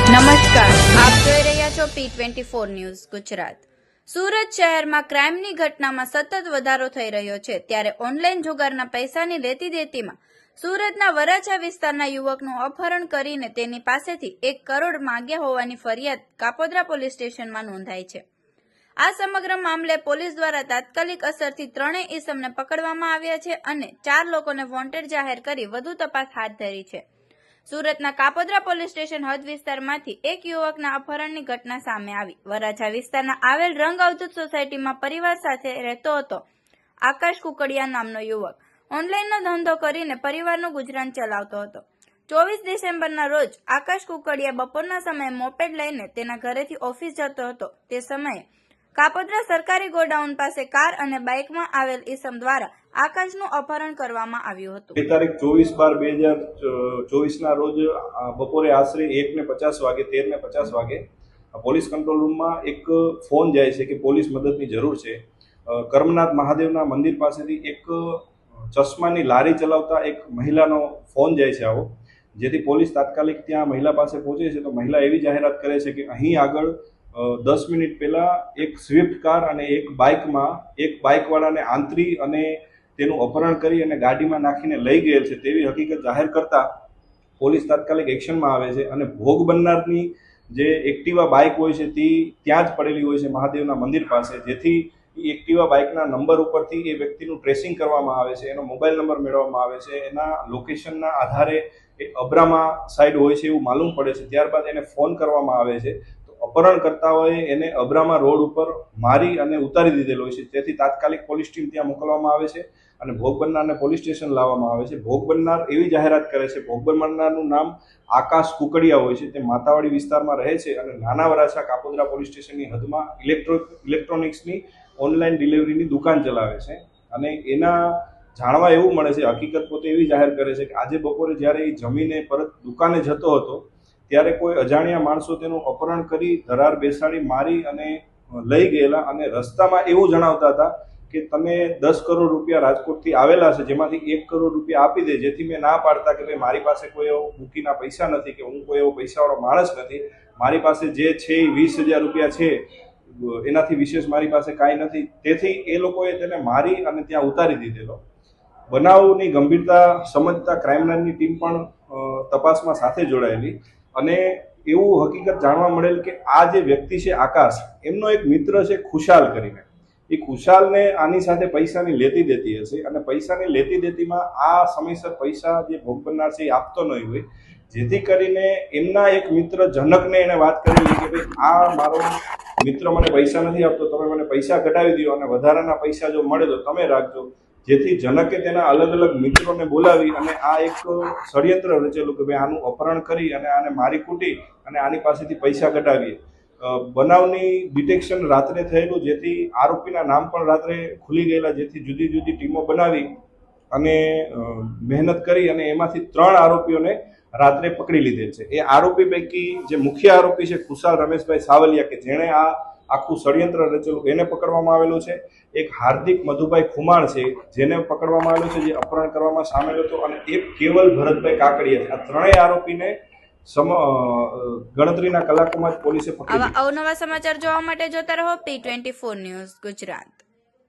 નમસ્કાર, આપ જોઈ રહ્યા છો P24 ન્યૂઝ ગુજરાત। સુરત શહેરમાં ક્રાઇમની ઘટનામાં સતત વધારો થઈ રહ્યો છે, ત્યારે ઓનલાઈન જુગારના પૈસાની લેતી દેતીમાં સુરતના વરાછા વિસ્તારના યુવકનું અપહરણ કરીને તેની પાસેથી 1 કરોડ માંગ્યા હોવાની ફરિયાદ કાપોદ્રા પોલીસ સ્ટેશનમાં નોંધાઈ છે। આ સમગ્ર મામલે પોલીસ દ્વારા તાત્કાલિક અસરથી ત્રણેય ઇસમને પકડવામાં આવ્યા છે અને 4 લોકોને વોન્ટેડ જાહેર કરી વધુ તપાસ હાથ ધરી છે। સુરતના કાપોદ્રા પોલીસ સ્ટેશન હદ વિસ્તારમાંથી 1 યુવકના અપહરણની ઘટના સામે આવી। વરાછા વિસ્તારના આવેલ રંગ અવધૂત સોસાયટીમાં પરિવાર સાથે રહેતો હતો આકાશ કુકડિયા નામનો યુવક। ઓનલાઈનનો ધંધો કરીને પરિવારનું ગુજરાન ચલાવતો હતો। 24 ડિસેમ્બરના રોજ આકાશ કુકડિયા બપોરના સમયે મોપેડ લઈને તેના ઘરેથી ઓફિસ જતો હતો। તે સમયે કાપોદ્રા સરકારી ગોડાઉન પાસે કાર અને બાઇકમાં આવેલ ઈસમ દ્વારા આકાશનું અપહરણ કરવામાં આવ્યું હતું। તારીખ 24/12/2024 ના રોજ બપોરે આશરે 1:50 વાગે 13:50 વાગે પોલીસ કંટ્રોલ રૂમમાં એક ફોન જાય છે કે પોલીસ મદદની જરૂર છે। કર્મનાથ મહાદેવના મંદિર પાસેથી એક ચશ્માની લારી ચલાવતા એક મહિલાનો ફોન જાય છે આવો, જેથી પોલીસ તાત્કાલિક ત્યાં મહિલા પાસે પહોંચે છે। તો મહિલા એવી જાહેરાત કરે છે કે અહીં આગળ 10 મિનિટ પહેલા એક સ્વિફ્ટ કાર અને એક બાઇકમાં એક બાઇકવાળાને આંતરી અને તેનું અપહરણ કરી અને ગાડીમાં નાખીને લઈ ગયેલ છે તેવી હકીકત જાહેર કરતા પોલીસ તાત્કાલિક એક્શનમાં આવે છે અને ભોગ બનનારની જે એક્ટિવા બાઇક હોય છે તે ત્યાં જ પડેલી હોય છે મહાદેવના મંદિર પાસે, જેથી એ એક્ટિવા બાઇકના નંબર ઉપરથી એ વ્યક્તિનું ટ્રેસિંગ કરવામાં આવે છે, એનો મોબાઈલ નંબર મેળવવામાં આવે છે, એના લોકેશનના આધારે એ અબ્રામા સાઈડ હોય છે એવું માલુમ પડે છે। ત્યારબાદ એને ફોન કરવામાં આવે છે। અપહરણકર્તાઓએ એને અબ્રામા રોડ ઉપર મારી અને ઉતારી દીધેલો હોય છે, તેથી તાત્કાલિક પોલીસ ટીમ ત્યાં મોકલવામાં આવે છે અને ભોગ બનનારને પોલીસ સ્ટેશન લાવવામાં આવે છે। ભોગ બનનાર એવી જાહેરાત કરે છે, ભોગ બનનારનું નામ આકાશ કુકડિયા હોય છે, તે માતાવાડી વિસ્તારમાં રહે છે અને નાના વરાછા કાપોદ્રા પોલીસ સ્ટેશનની હદમાં ઇલેક્ટ્રોનિક્સની ઓનલાઈન ડિલિવરીની દુકાન ચલાવે છે અને એના જાણવા એવું મળે છે, હકીકત પોતે એવી જાહેર કરે છે કે આજે બપોરે જ્યારે એ જમીને પરત દુકાને જતો હતો ત્યારે કોઈ અજાણ્યા માણસો તેનું અપહરણ કરી ધરાર બેસાડી મારી અને લઈ ગયેલા અને રસ્તામાં એવું જણાવતા હતા કે તમે 10 કરોડ રૂપિયા રાજકોટથી આવેલા છે, જેમાંથી 1 કરોડ રૂપિયા આપી દે, જેથી મેં ના પાડતા કે ભાઈ મારી પાસે કોઈ એવો મૂકીના પૈસા નથી કે હું કોઈ એવો પૈસાવાળો માણસ નથી, મારી પાસે જે છે એ 20,000 રૂપિયા છે, એનાથી વિશેષ મારી પાસે કાંઈ નથી। તેથી એ લોકોએ તેને મારી અને ત્યાં ઉતારી દીધેલો। બનાવની ગંભીરતા સમજતા ક્રાઇમ બ્રાન્ચની ટીમ પણ તપાસમાં સાથે જોડાયેલી અને એવું હકીકત જાણવા મળેલ કે આ જે વ્યક્તિ છે આકાશ, એમનો એક મિત્ર છે ખુશાલ કરીને, એ ખુશાલને આની સાથે પૈસાની લેતી દેતી હશે અને પૈસાની લેતી દેતીમાં આ સમયસર પૈસા જે ભોગ બનનાર છે એ આપતો નહીં હોય, જેથી કરીને એમના એક મિત્ર જનકને એને વાત કરેલી કે ભાઈ આ મારો મિત્ર મને પૈસા નથી આપતો, તમે મને પૈસા કઢાવી દો અને વધારાના પૈસા જો મળે તો તમે રાખજો, જેથી જનકે તેના અલગ અલગ મિત્રોને બોલાવી અને આ એક ષડયંત્ર રચેલું કે ભાઈ આનું અપહરણ કરી અને આને મારી કૂટી અને આની પાસેથી પૈસા કઢાવીએ। બનાવની ડિટેક્શન રાત્રે થયેલું, જેથી આરોપીના નામ પણ રાત્રે ખુલી ગયેલા, જેથી જુદી જુદી ટીમો બનાવી અને મહેનત કરી અને એમાંથી 3 આરોપીઓને રાત્રે પકડી લીધેલ છે। એ આરોપી પૈકી જે મુખ્ય આરોપી છે ખુશાલ રમેશભાઈ સાવલિયા, કે જેણે આ આખું ષડયંત્ર રચેલું, એને પકડવામાં આવેલું છે। એક હાર્દિક મધુભાઈ ખુમાણ છે જેને પકડવામાં આવેલું છે, જે અપહરણ કરવામાં સામેલ હતો, અને એક કેવલ ભરતભાઈ કાકડિયા છે। આ ત્રણેય આરોપીને ગણતરીના કલાકોમાં જ પોલીસે પકડી લીધા। આવા અવનવા સમાચાર જોવા માટે જોતા રહો P24 ન્યૂઝ ગુજરાત।